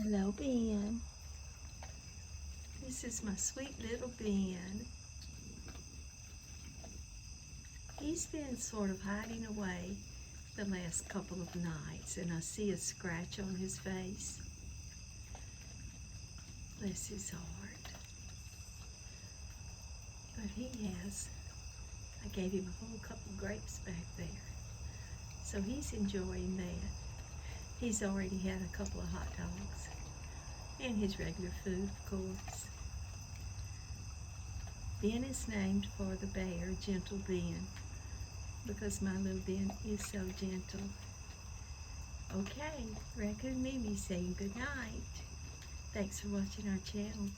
Hello, Ben. This is my sweet little Ben. He's been sort of hiding away the last couple of nights, and I see a scratch on his face. Bless his heart. But I gave him a whole couple of grapes back there. So he's enjoying that. He's already had a couple of hot dogs and his regular food, of course. Ben is named for the bear, Gentle Ben, because my little Ben is so gentle. Okay, Raccoon Mimi saying good night. Thanks for watching our channel.